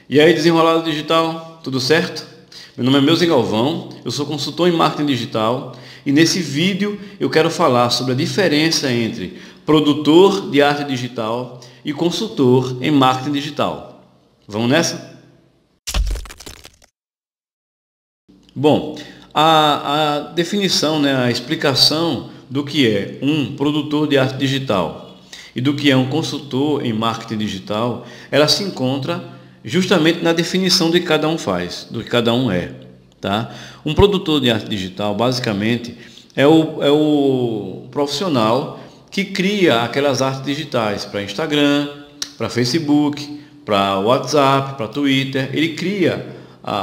E aí, Desenrolado Digital, tudo certo? Meu nome é Meusen Galvão, eu sou consultor em marketing digital e nesse vídeo eu quero falar sobre a diferença entre produtor de arte digital e consultor em marketing digital. Vamos nessa? Bom, a definição, a explicação do que é um produtor de arte digital e do que é um consultor em marketing digital, ela se encontra justamente na definição do que cada um faz, do que cada um é. Tá? Um produtor de arte digital, basicamente, é o profissional que cria aquelas artes digitais para Instagram, para Facebook, para WhatsApp, para Twitter. Ele cria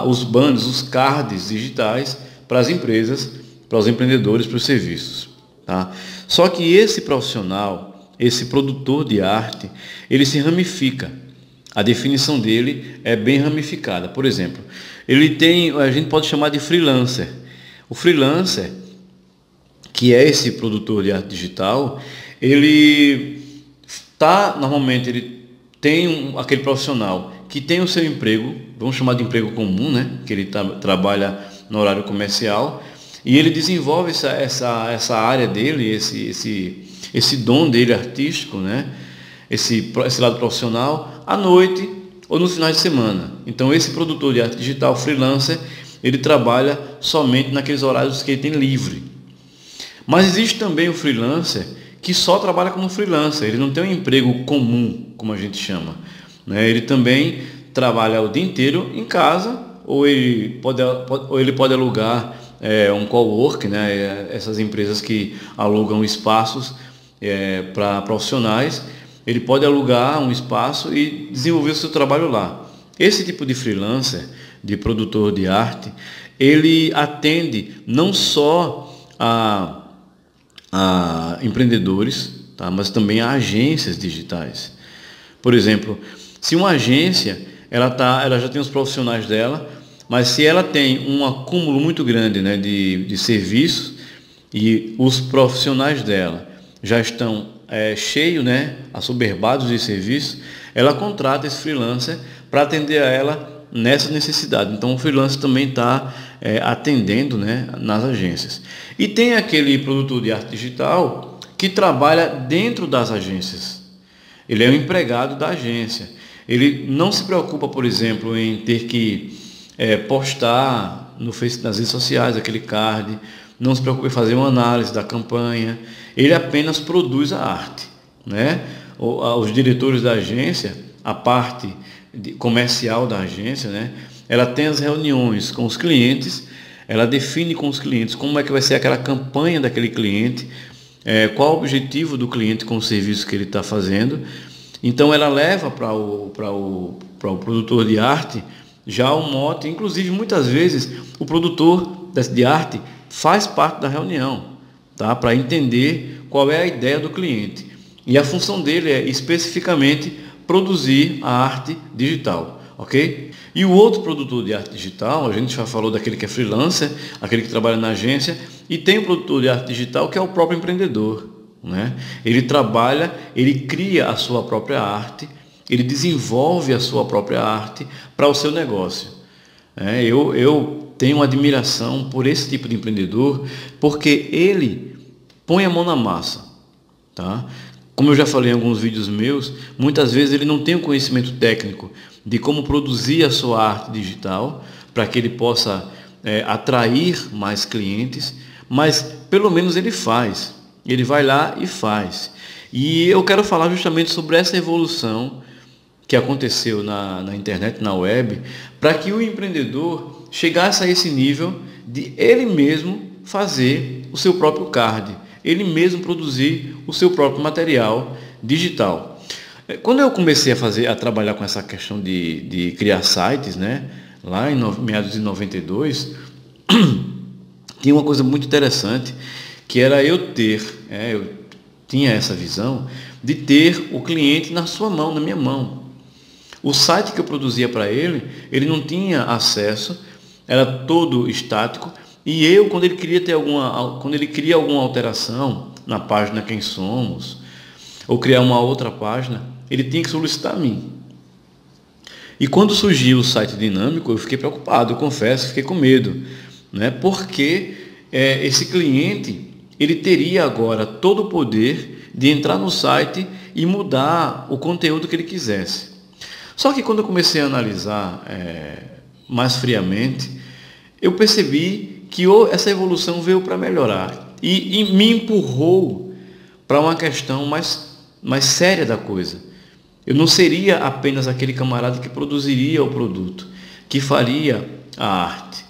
os banners, os cards digitais para as empresas, para os empreendedores, para os serviços. Tá? Só que esse profissional, esse produtor de arte, ele se ramifica. A definição dele é bem ramificada. Por exemplo, a gente pode chamar de freelancer. O freelancer, que é esse produtor de arte digital, normalmente ele tem aquele profissional que tem o seu emprego, vamos chamar de emprego comum, que ele trabalha no horário comercial, e ele desenvolve essa área dele, esse dom dele artístico, esse lado profissional, à noite ou nos finais de semana. Então esse produtor de arte digital, freelancer, ele trabalha somente naqueles horários que ele tem livre. Mas existe também o freelancer que só trabalha como freelancer, ele não tem um emprego comum, como a gente chama. Ele também trabalha o dia inteiro em casa, ou ele pode alugar um cowork, essas empresas que alugam espaços para profissionais. Ele pode alugar um espaço e desenvolver o seu trabalho lá. Esse tipo de freelancer, de produtor de arte, ele atende não só a empreendedores, mas também a agências digitais. Por exemplo, se uma agência ela já tem os profissionais dela, mas se ela tem um acúmulo muito grande de serviços e os profissionais dela já estão cheios, assoberbados de serviços, ela contrata esse freelancer para atender a ela nessa necessidade. Então o freelancer também está atendendo nas agências. E tem aquele produtor de arte digital que trabalha dentro das agências. Ele é um empregado da agência. Ele não se preocupa, por exemplo, em ter que postar nas redes sociais aquele card, não se preocupa em fazer uma análise da campanha, ele apenas produz a arte. Os diretores da agência, a parte comercial da agência, ela tem as reuniões com os clientes, ela define com os clientes como é que vai ser aquela campanha daquele cliente, qual o objetivo do cliente com o serviço que ele está fazendo. Então ela leva para o produtor de arte já um mote, inclusive muitas vezes o produtor de arte faz parte da reunião, para entender qual é a ideia do cliente. E a função dele é especificamente produzir a arte digital, ok? E o outro produtor de arte digital, a gente já falou daquele que é freelancer, aquele que trabalha na agência, e tem o produtor de arte digital que é o próprio empreendedor. Ele trabalha, ele cria a sua própria arte, ele desenvolve a sua própria arte para o seu negócio. Eu tenho uma admiração por esse tipo de empreendedor, porque ele põe a mão na massa. Como eu já falei em alguns vídeos meus, muitas vezes ele não tem o conhecimento técnico de como produzir a sua arte digital para que ele possa atrair mais clientes, mas pelo menos ele faz. Ele vai lá e faz. E eu quero falar justamente sobre essa evolução que aconteceu na internet, na web, para que o empreendedor chegasse a esse nível de ele mesmo fazer o seu próprio card, ele mesmo produzir o seu próprio material digital. Quando eu comecei a trabalhar com essa questão de criar sites, lá em meados de 92, tinha uma coisa muito interessante, que era eu tinha essa visão de ter o cliente na sua mão, na minha mão. O site que eu produzia para ele, ele não tinha acesso, era todo estático, e eu, quando ele queria alguma alteração na página Quem Somos, ou criar uma outra página, ele tinha que solicitar a mim. E quando surgiu o site dinâmico, eu fiquei preocupado, eu confesso, fiquei com medo, né? Porque esse cliente, ele teria agora todo o poder de entrar no site e mudar o conteúdo que ele quisesse. Só que quando eu comecei a analisar mais friamente, eu percebi que essa evolução veio para melhorar e me empurrou para uma questão mais séria da coisa. Eu não seria apenas aquele camarada que produziria o produto, que faria a arte.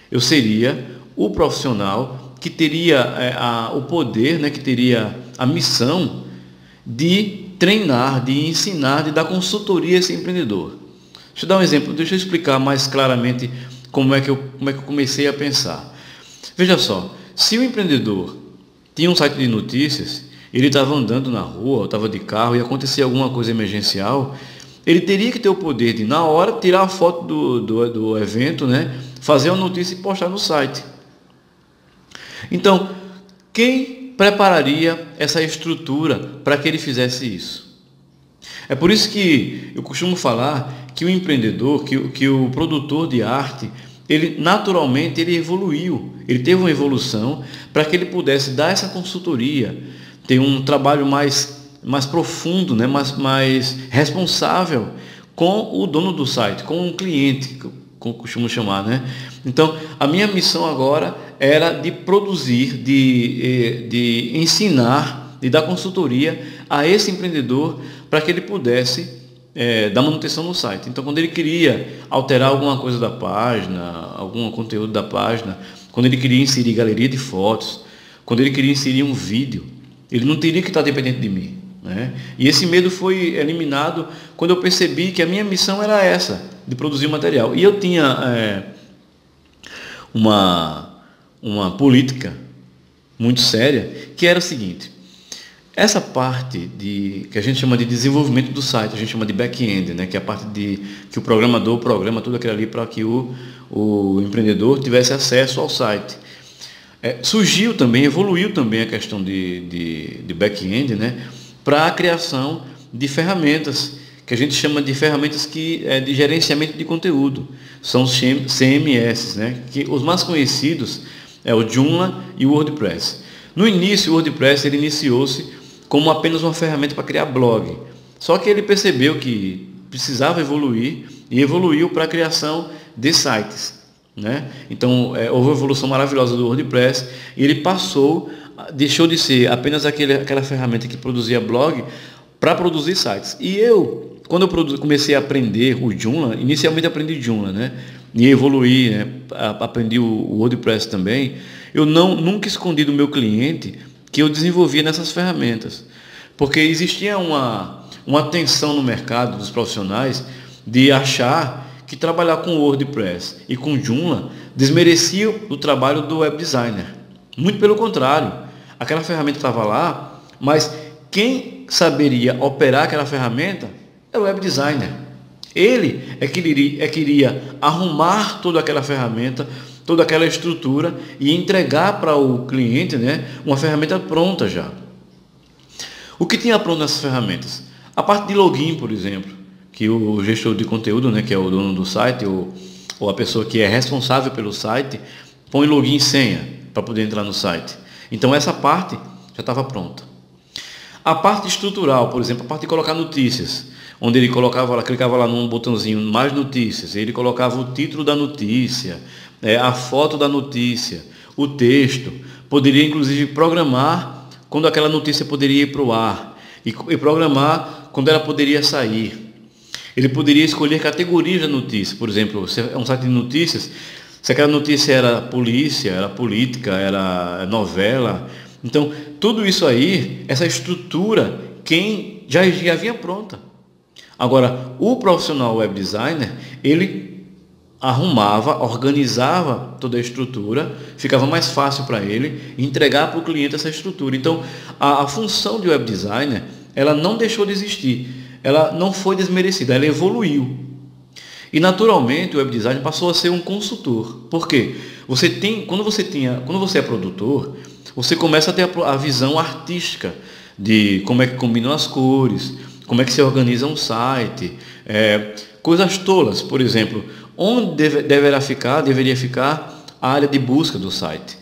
Eu seria o profissional que teria o poder, né, que teria a missão de treinar, de ensinar, de dar consultoria a esse empreendedor. Deixa eu dar um exemplo, deixa eu explicar mais claramente como é que eu comecei a pensar. Veja só, se o empreendedor tinha um site de notícias, ele estava andando na rua, estava de carro e acontecia alguma coisa emergencial, ele teria que ter o poder de, na hora, tirar a foto do evento, né, fazer uma notícia e postar no site. Então, quem prepararia essa estrutura para que ele fizesse isso? É por isso que eu costumo falar que o empreendedor, que o produtor de arte, ele naturalmente ele evoluiu, ele teve uma evolução para que ele pudesse dar essa consultoria, ter um trabalho mais profundo, né? mais responsável com o dono do site, com o cliente, como costumo chamar, né? Então, a minha missão agora era de produzir, de ensinar, de dar consultoria a esse empreendedor para que ele pudesse dar manutenção no site. Então, quando ele queria alterar alguma coisa da página, algum conteúdo da página, quando ele queria inserir galeria de fotos, quando ele queria inserir um vídeo, ele não teria que estar dependente de mim, né? E esse medo foi eliminado quando eu percebi que a minha missão era essa, de produzir material. E eu tinha uma política muito séria, que era o seguinte: essa parte que a gente chama de desenvolvimento do site, a gente chama de back-end, né, que é a parte que o programador programa tudo aquilo ali para que o empreendedor tivesse acesso ao site. Surgiu também, evoluiu também a questão de back-end, né, para a criação de ferramentas, que a gente chama de ferramentas de gerenciamento de conteúdo. São os CMS, né, que os mais conhecidos é o Joomla e o WordPress. No início, o WordPress ele iniciou-se como apenas uma ferramenta para criar blog. Só que ele percebeu que precisava evoluir e evoluiu para a criação de sites, né? Então, houve uma evolução maravilhosa do WordPress e ele deixou de ser apenas aquela ferramenta que produzia blog para produzir sites. E quando eu comecei a aprender o Joomla, inicialmente aprendi Joomla, né? E evoluí, né? Aprendi o WordPress também. Eu nunca escondi do meu cliente que eu desenvolvia nessas ferramentas, porque existia uma tensão no mercado dos profissionais de achar que trabalhar com WordPress e com Joomla desmerecia o trabalho do web designer. Muito pelo contrário, aquela ferramenta estava lá, mas quem saberia operar aquela ferramenta é o web designer. Ele é que iria arrumar toda aquela ferramenta, toda aquela estrutura e entregar para o cliente, né, uma ferramenta pronta já. O que tinha pronto nessas ferramentas? A parte de login, por exemplo, que o gestor de conteúdo, né, que é o dono do site, ou a pessoa que é responsável pelo site, põe login e senha para poder entrar no site. Então essa parte já estava pronta. A parte estrutural, por exemplo, a parte de colocar notícias, onde ele clicava lá num botãozinho mais notícias, ele colocava o título da notícia, a foto da notícia, o texto, poderia inclusive programar quando aquela notícia poderia ir para o ar e programar quando ela poderia sair. Ele poderia escolher categorias da notícia, por exemplo, se é um site de notícias, se aquela notícia era polícia, era política, era novela. Então, tudo isso aí, essa estrutura, quem já havia pronta. Agora, o profissional web designer, ele arrumava, organizava toda a estrutura, ficava mais fácil para ele entregar para o cliente essa estrutura. Então, a função de web designer, ela não deixou de existir, ela não foi desmerecida, ela evoluiu. E naturalmente o web designer passou a ser um consultor. Por quê? Quando você é produtor, você começa a ter a visão artística de como é que combinam as cores, como é que se organiza um site, coisas tolas. Por exemplo, onde deveria ficar a área de busca do site?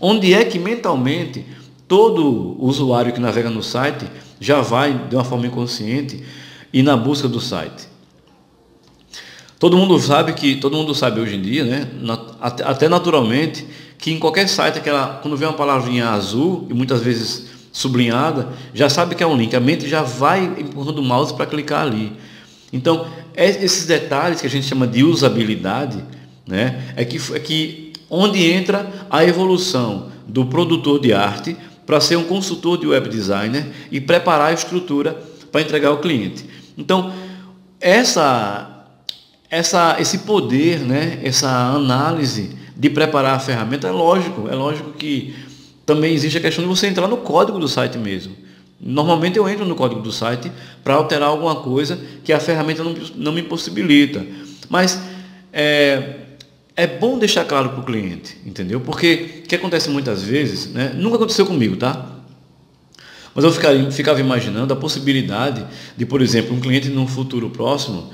Onde é que mentalmente todo usuário que navega no site já vai de uma forma inconsciente e na busca do site? Todo mundo sabe hoje em dia, né, até naturalmente, que em qualquer site, quando vê uma palavrinha azul e muitas vezes sublinhada, já sabe que é um link. A mente já vai empurrando o mouse para clicar ali. Então, esses detalhes que a gente chama de usabilidade, né, é que onde entra a evolução do produtor de arte para ser um consultor de web designer e preparar a estrutura para entregar ao cliente. Então, esse poder, né, essa análise de preparar a ferramenta é lógico que também existe a questão de você entrar no código do site mesmo. Normalmente eu entro no código do site para alterar alguma coisa que a ferramenta não me possibilita. Mas é bom deixar claro para o cliente, entendeu? Porque o que acontece muitas vezes, né, nunca aconteceu comigo, tá? Mas eu ficava imaginando a possibilidade de, por exemplo, um cliente num futuro próximo,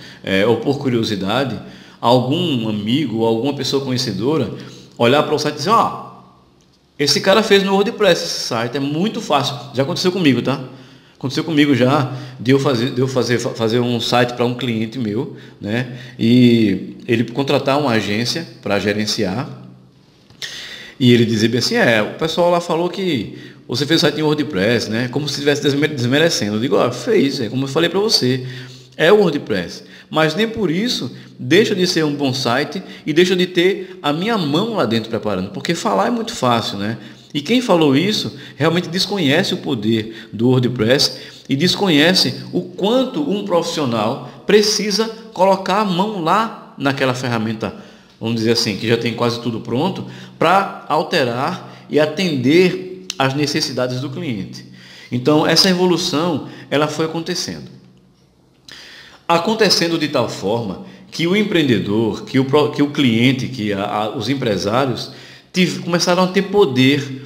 ou por curiosidade, algum amigo ou alguma pessoa conhecedora olhar para o site e dizer, esse cara fez no WordPress esse site, é muito fácil. Já aconteceu comigo, tá? Aconteceu comigo já de eu fazer um site para um cliente meu, né? E ele contratar uma agência para gerenciar. E ele dizia bem assim, o pessoal lá falou que você fez o site em WordPress, né? Como se estivesse desmerecendo. Eu digo, fez, como eu falei para você, é o WordPress. Mas nem por isso deixa de ser um bom site e deixa de ter a minha mão lá dentro preparando. Porque falar é muito fácil, né? E quem falou isso realmente desconhece o poder do WordPress e desconhece o quanto um profissional precisa colocar a mão lá naquela ferramenta, vamos dizer assim, que já tem quase tudo pronto, para alterar e atender às necessidades do cliente. Então, essa evolução, ela foi acontecendo de tal forma que o empreendedor, que o cliente, os empresários começaram a ter poder,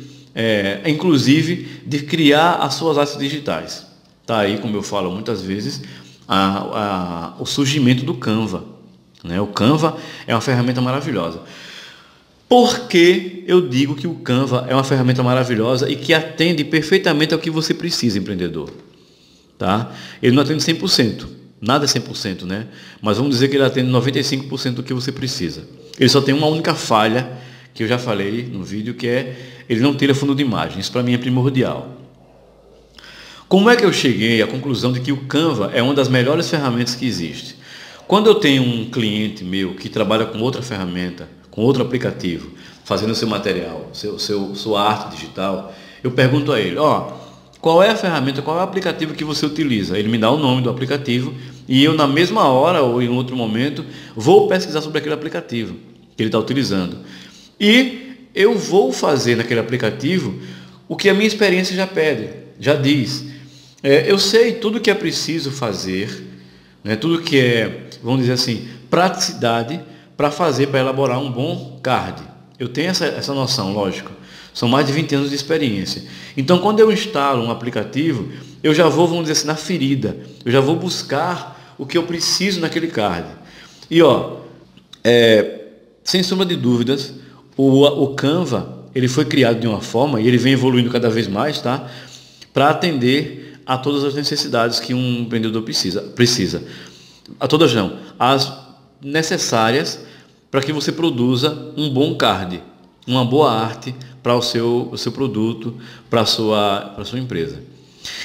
inclusive, de criar as suas artes digitais. Está aí, como eu falo muitas vezes, o surgimento do Canva, né? O Canva é uma ferramenta maravilhosa. Por que eu digo que o Canva é uma ferramenta maravilhosa e que atende perfeitamente ao que você precisa, empreendedor? Tá? Ele não atende 100%, nada é 100%, né? Mas vamos dizer que ele atende 95% do que você precisa. Ele só tem uma única falha, que eu já falei no vídeo, que é ele não tira fundo de imagem. Isso para mim é primordial. Como é que eu cheguei à conclusão de que o Canva é uma das melhores ferramentas que existe? Quando eu tenho um cliente meu que trabalha com outra ferramenta, com outro aplicativo, fazendo seu material, sua arte digital, eu pergunto a ele, qual é a ferramenta, qual é o aplicativo que você utiliza? Ele me dá o nome do aplicativo e eu, na mesma hora ou em outro momento, vou pesquisar sobre aquele aplicativo que ele está utilizando. E eu vou fazer naquele aplicativo o que a minha experiência já pede, já diz. Eu sei tudo que é preciso fazer, né, tudo que é, vamos dizer assim, praticidade para elaborar um bom card. Eu tenho essa noção, lógico. São mais de 20 anos de experiência. Então, quando eu instalo um aplicativo, eu já vou, vamos dizer assim, na ferida. Eu já vou buscar o que eu preciso naquele card. E, sem sombra de dúvidas, o Canva, ele foi criado de uma forma, e ele vem evoluindo cada vez mais, tá? Para atender a todas as necessidades que um empreendedor precisa. A todas não. As necessárias para que você produza um bom card, uma boa arte para o seu produto, para a sua empresa.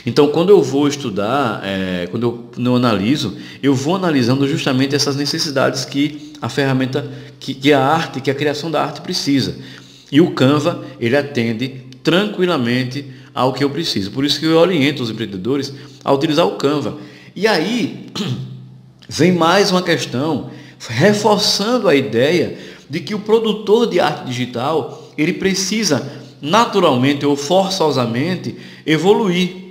Então, quando eu vou estudar, quando eu analiso, eu vou analisando justamente essas necessidades que a ferramenta, que a arte, que a criação da arte precisa. E o Canva, ele atende tranquilamente ao que eu preciso. Por isso que eu oriento os empreendedores a utilizar o Canva. E aí, vem mais uma questão, reforçando a ideia de que o produtor de arte digital, ele precisa naturalmente ou forçosamente evoluir.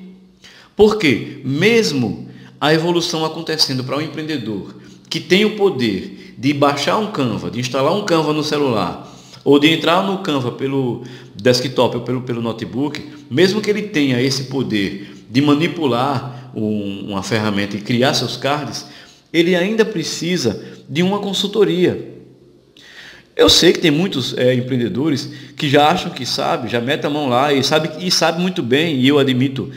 Porque mesmo a evolução acontecendo para um empreendedor que tem o poder de baixar um Canva, de instalar um Canva no celular, ou de entrar no Canva pelo desktop ou pelo notebook, mesmo que ele tenha esse poder de manipular uma ferramenta e criar seus cards, ele ainda precisa de uma consultoria. Eu sei que tem muitos empreendedores que já acham que sabe, já mete a mão lá e sabe muito bem, e eu admito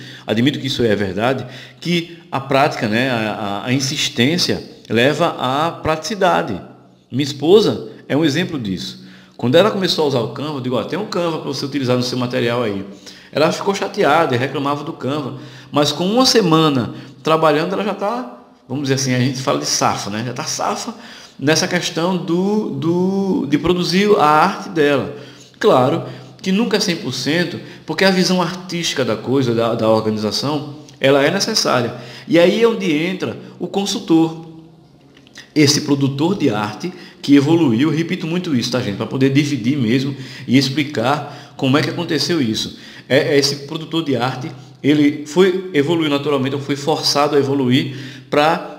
que isso é verdade, que a prática, né, a insistência leva à praticidade. Minha esposa é um exemplo disso. Quando ela começou a usar o Canva, eu digo, tem um Canva para você utilizar no seu material aí. Ela ficou chateada e reclamava do Canva, mas com uma semana trabalhando, ela já está, vamos dizer assim, a gente fala de safa, né? Já está safa nessa questão de produzir a arte dela. Claro que nunca é 100%, porque a visão artística da coisa, da organização, ela é necessária. E aí é onde entra o consultor, esse produtor de arte que evoluiu. Eu repito muito isso, tá, gente? Para poder dividir mesmo e explicar como é que aconteceu isso. Esse produtor de arte, ele evoluiu naturalmente, foi forçado a evoluir para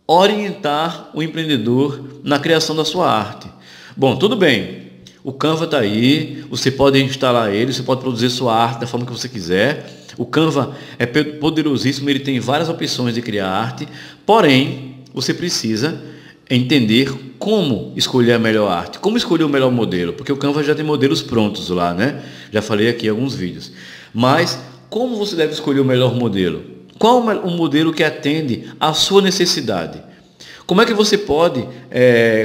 orientar o empreendedor na criação da sua arte. Bom, tudo bem, o Canva está aí, você pode instalar ele, você pode produzir sua arte da forma que você quiser. O Canva é poderosíssimo, ele tem várias opções de criar arte, porém, você precisa entender como escolher a melhor arte, como escolher o melhor modelo, porque o Canva já tem modelos prontos lá, né? Já falei aqui em alguns vídeos. Mas como você deve escolher o melhor modelo? Qual o modelo que atende à sua necessidade? Como é que você pode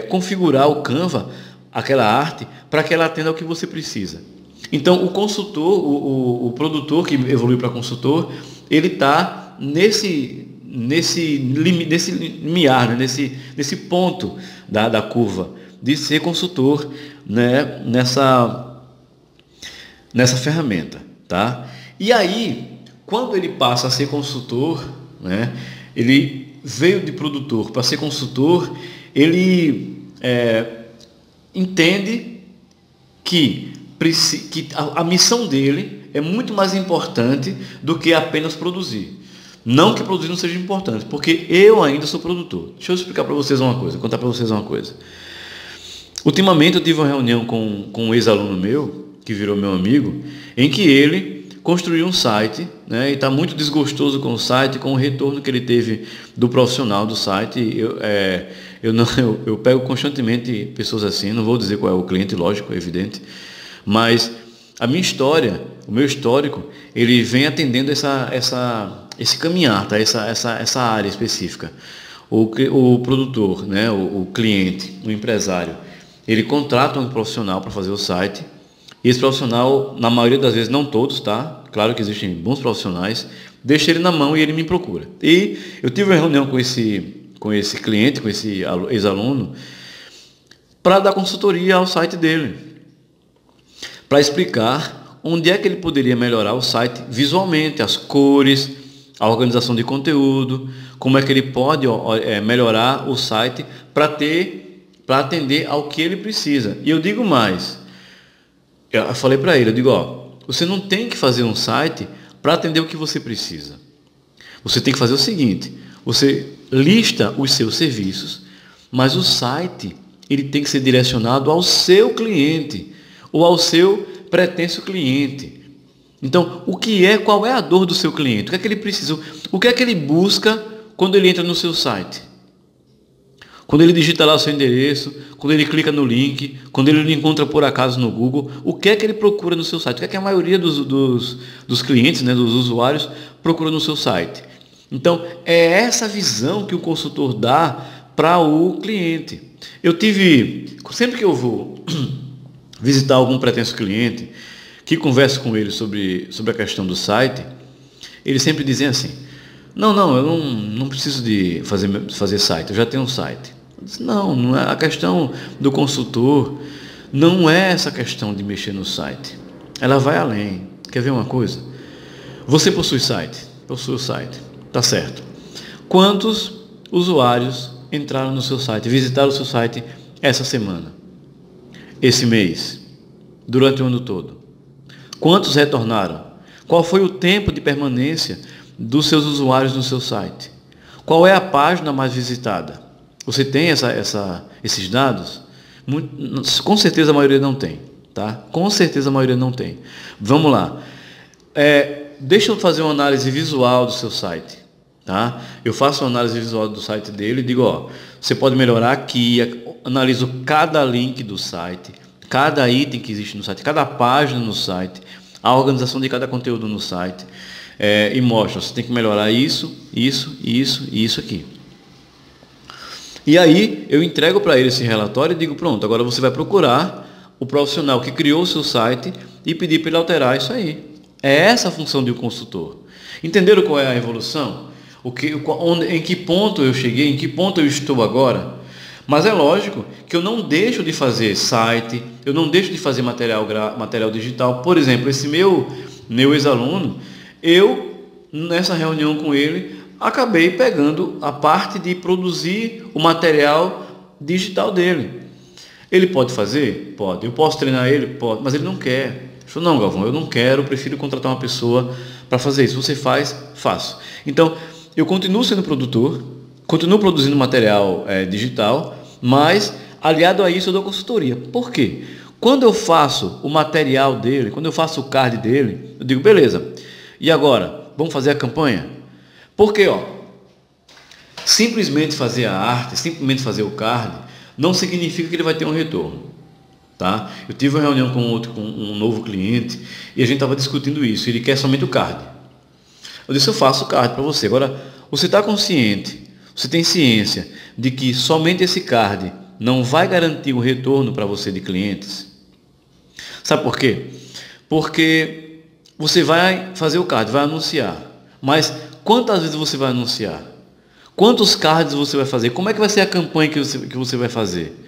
configurar o Canva, aquela arte, para que ela atenda ao que você precisa? Então, o consultor, o produtor que evoluiu para consultor, ele está nesse limiar, né? nesse ponto da curva, de ser consultor, né? nessa ferramenta. Tá? E aí, quando ele passa a ser consultor, né, ele veio de produtor para ser consultor, ele entende que a missão dele é muito mais importante do que apenas produzir. Não que produzir não seja importante, porque eu ainda sou produtor. Deixa eu explicar para vocês uma coisa, contar para vocês uma coisa. Ultimamente eu tive uma reunião com um ex-aluno meu, que virou meu amigo, em que ele construiu um site, né, e está muito desgostoso com o site, com o retorno que ele teve do profissional do site. Eu pego constantemente pessoas assim, não vou dizer qual é o cliente, lógico, é evidente, mas a minha história, o meu histórico, ele vem atendendo esse caminhar, tá? essa área específica. O produtor, né, o cliente, o empresário, ele contrata um profissional para fazer o site. E esse profissional, na maioria das vezes, não todos, tá? Claro que existem bons profissionais, deixa ele na mão e ele me procura. E eu tive uma reunião com esse cliente, com esse ex-aluno, para dar consultoria ao site dele, para explicar onde é que ele poderia melhorar o site visualmente, as cores, a organização de conteúdo, como é que ele pode melhorar o site para atender ao que ele precisa. E eu digo mais, eu falei para ele, você não tem que fazer um site para atender o que você precisa. Você tem que fazer o seguinte, você lista os seus serviços, mas o site ele tem que ser direcionado ao seu cliente ou ao seu pretenso cliente. Então, qual é a dor do seu cliente? O que é que ele precisa? O que é que ele busca quando ele entra no seu site? Quando ele digita lá o seu endereço, quando ele clica no link, quando ele encontra por acaso no Google, o que é que ele procura no seu site? O que é que a maioria dos clientes, né, dos usuários, procura no seu site? Então, é essa visão que o consultor dá para o cliente. Sempre que eu vou visitar algum pretenso cliente, que converso com ele sobre a questão do site, eles sempre dizem assim, eu não preciso de fazer site, eu já tenho um site. Eu disse, não é a questão do consultor, não é essa questão de mexer no site. Ela vai além. Quer ver uma coisa? Você possui site? Possui o site. Tá certo. Quantos usuários entraram no seu site, visitaram o seu site essa semana? Esse mês? Durante o ano todo? Quantos retornaram? Qual foi o tempo de permanência dos seus usuários no seu site? Qual é a página mais visitada? Você tem esses dados? Com certeza a maioria não tem, tá? Com certeza a maioria não tem. Vamos lá. Deixa eu fazer uma análise visual do seu site. tá? Eu faço uma análise visual do site dele e digo, ó, você pode melhorar aqui, analiso cada link do site, cada item que existe no site, cada página no site, a organização de cada conteúdo no site, e mostro, você tem que melhorar isso, isso, isso e isso aqui. E aí eu entrego para ele esse relatório e digo, pronto, agora você vai procurar o profissional que criou o seu site e pedir para ele alterar isso aí. É essa a função de um consultor. Entenderam qual é a evolução? Em que ponto eu cheguei, em que ponto eu estou agora? Mas é lógico que eu não deixo de fazer site, eu não deixo de fazer material digital. Por exemplo, esse meu ex-aluno, eu, nessa reunião com ele, acabei pegando a parte de produzir o material digital dele. Ele pode fazer? Pode. Eu posso treinar ele? Pode. Mas ele não quer. Ele falou, não, Galvão, eu não quero, eu prefiro contratar uma pessoa para fazer isso. Você faz? Faço. Então, eu continuo sendo produtor, continuo produzindo material digital, mas aliado a isso eu dou consultoria. Por quê? Quando eu faço o material dele, quando eu faço o card dele, eu digo, beleza, e agora? Vamos fazer a campanha? Porque, simplesmente fazer a arte, simplesmente fazer o card, não significa que ele vai ter um retorno. Tá? Eu tive uma reunião com um novo cliente e a gente estava discutindo isso. Ele quer somente o card. Eu disse, eu faço o card para você. Agora, você está consciente, você tem ciência de que somente esse card não vai garantir um retorno para você de clientes? Sabe por quê? Porque você vai fazer o card, vai anunciar. Mas quantas vezes você vai anunciar? Quantos cards você vai fazer? Como é que vai ser a campanha que você vai fazer?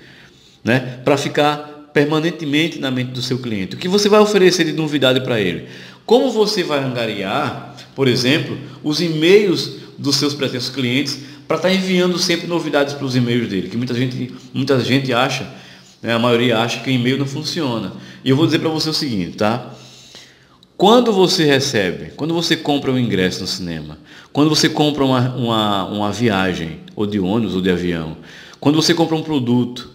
Né? Para ficar permanentemente na mente do seu cliente. O que você vai oferecer de novidade para ele? Como você vai angariar, por exemplo, os e-mails dos seus pretensos clientes para estar enviando sempre novidades para os e-mails dele? Que muita gente acha, né, a maioria acha que o e-mail não funciona. E eu vou dizer para você o seguinte, tá? Quando você compra um ingresso no cinema, quando você compra uma viagem, ou de ônibus ou de avião, quando você compra um produto,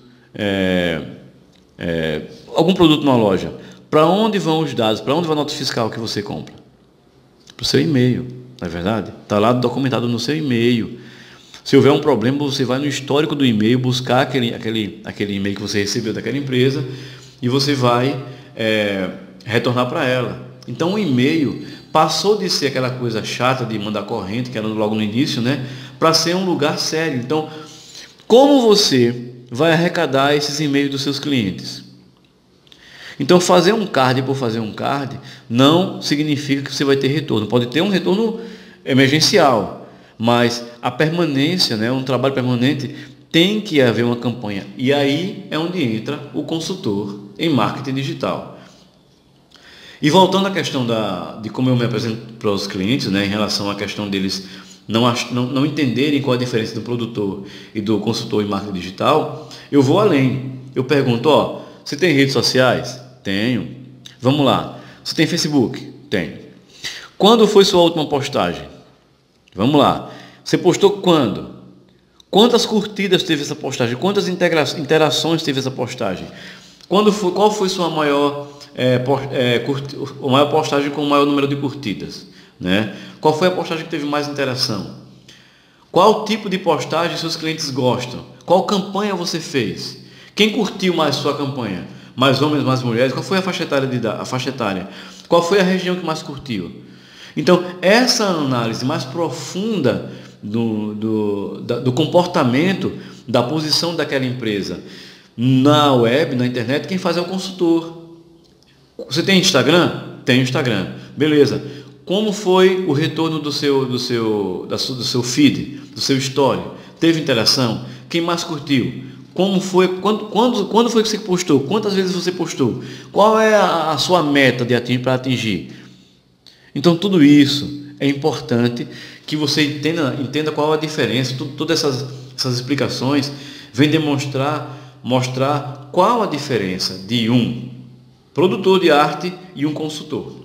algum produto numa loja, para onde vão os dados, para onde vai a nota fiscal que você compra? Para o seu e-mail, não é verdade? Está lá documentado no seu e-mail. Se houver um problema, você vai no histórico do e-mail, buscar aquele e-mail que você recebeu daquela empresa e você vai retornar para ela. Então o e-mail passou de ser aquela coisa chata de mandar corrente, que era logo no início, né, para ser um lugar sério. Então, como você vai arrecadar esses e-mails dos seus clientes? Então, fazer um card por fazer um card não significa que você vai ter retorno. Pode ter um retorno emergencial, mas a permanência, né, um trabalho permanente, tem que haver uma campanha. E aí é onde entra o consultor em marketing digital. E voltando à questão de como eu me apresento para os clientes, né, em relação à questão deles não entenderem qual a diferença do produtor e do consultor em marketing digital, eu vou além. Eu pergunto, você tem redes sociais? Tenho. Vamos lá. Você tem Facebook? Tenho. Quando foi sua última postagem? Vamos lá. Você postou quando? Quantas curtidas teve essa postagem? Quantas interações teve essa postagem? Qual foi sua maior postagem com o maior número de curtidas? Né? Qual foi a postagem que teve mais interação? Qual tipo de postagem seus clientes gostam? Qual campanha você fez? Quem curtiu mais sua campanha? Mais homens, mais mulheres? Qual foi a faixa etária? Qual foi a região que mais curtiu? Então, essa análise mais profunda do comportamento, da posição daquela empresa na web, na internet, quem faz é o consultor. Você tem Instagram? Tem Instagram. Beleza. Como foi o retorno do seu feed, do seu story? Teve interação? Quem mais curtiu? Como foi? Quando foi que você postou? Quantas vezes você postou? Qual é a sua meta para atingir? Então, tudo isso é importante que você entenda qual a diferença. Todas essas explicações vêm mostrar qual a diferença de um produtor de arte e um consultor.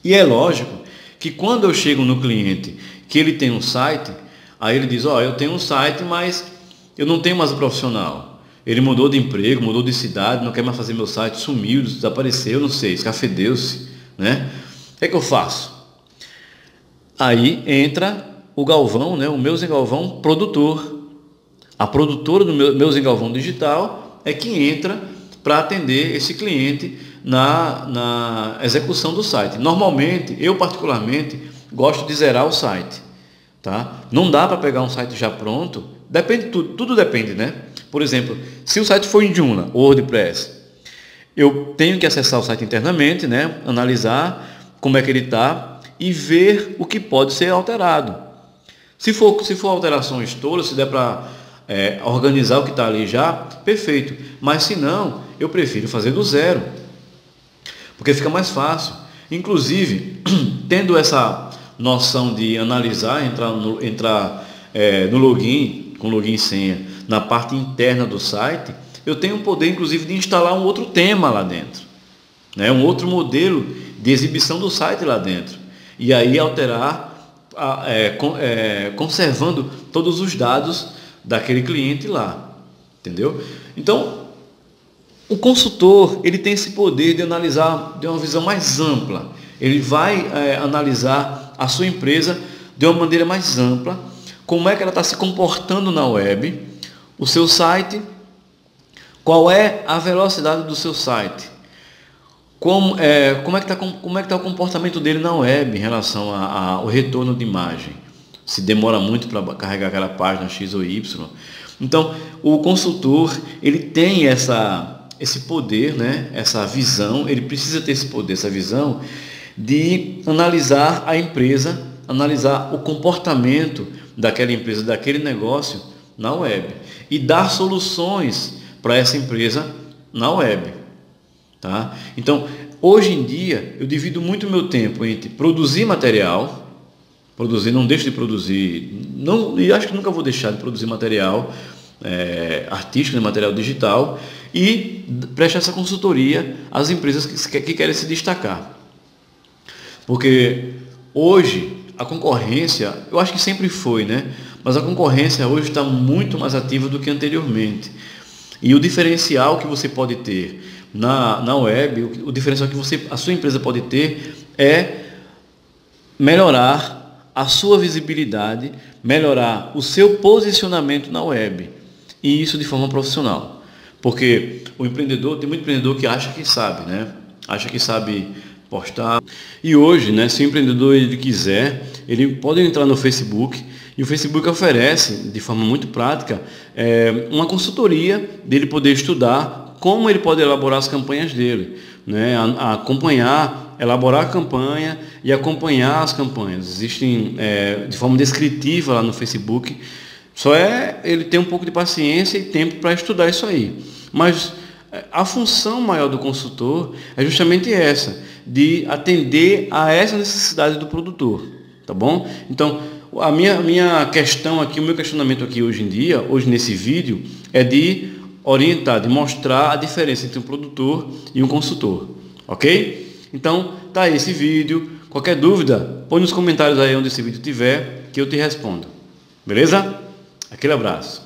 E é lógico que quando eu chego no cliente que ele tem um site, aí ele diz, eu tenho um site, mas eu não tenho mais um profissional. Ele mudou de emprego, mudou de cidade, não quer mais fazer meu site, sumiu, desapareceu, não sei, escafedeu-se, né? O que é que eu faço? Aí entra o Galvão, né, o Meus em Galvão produtor. A produtora do Meus em Galvão Digital é que entra para atender esse cliente na execução do site. Normalmente, eu particularmente, gosto de zerar o site. Tá? Não dá para pegar um site já pronto, depende, tudo depende, né? Por exemplo, se o site for em Joomla ou WordPress, eu tenho que acessar o site internamente, né? Analisar como é que ele está e ver o que pode ser alterado. Se for alterações tolas, se der para organizar o que está ali já, perfeito. Mas se não, eu prefiro fazer do zero, porque fica mais fácil. Inclusive, tendo essa noção de analisar, entrar no login, com login e senha, na parte interna do site, eu tenho o poder, inclusive, de instalar um outro tema lá dentro, né? Um outro modelo de exibição do site lá dentro. E aí alterar, conservando todos os dados daquele cliente lá. Entendeu? Então, o consultor, ele tem esse poder de analisar de uma visão mais ampla. Ele vai analisar a sua empresa de uma maneira mais ampla, como é que ela está se comportando na web, o seu site, qual é a velocidade do seu site, como é que está o comportamento dele na web em relação ao retorno de imagem, se demora muito para carregar aquela página X ou Y. Então, o consultor, ele tem esse poder, né? Essa visão, ele precisa ter esse poder, essa visão de analisar a empresa, analisar o comportamento daquela empresa, daquele negócio na web e dar soluções para essa empresa na web. Tá? Então, hoje em dia, eu divido muito o meu tempo entre produzir material, não deixo de produzir, e acho que nunca vou deixar de produzir material artístico, material digital, e prestar essa consultoria às empresas que querem se destacar. Porque hoje a concorrência, eu acho que sempre foi, né? Mas a concorrência hoje está muito mais ativa do que anteriormente. E o diferencial que você pode ter na web, o diferencial que a sua empresa pode ter é melhorar a sua visibilidade, melhorar o seu posicionamento na web. E isso de forma profissional. Porque o empreendedor, tem muito empreendedor que acha que sabe, né? Acha que sabe postar. E hoje, né, se o empreendedor ele quiser, ele pode entrar no Facebook, e o Facebook oferece, de forma muito prática, uma consultoria dele poder estudar como ele pode elaborar as campanhas dele, né? Elaborar a campanha e acompanhar as campanhas. Existem de forma descritiva lá no Facebook. Só ele ter um pouco de paciência e tempo para estudar isso aí. Mas a função maior do consultor é justamente essa, de atender a essa necessidade do produtor, tá bom? Então, a minha questão aqui, o meu questionamento aqui hoje em dia, hoje nesse vídeo, é de orientar, de mostrar a diferença entre um produtor e um consultor, ok? Então, tá aí esse vídeo. Qualquer dúvida, põe nos comentários aí onde esse vídeo tiver, que eu te respondo. Beleza? Aquele abraço.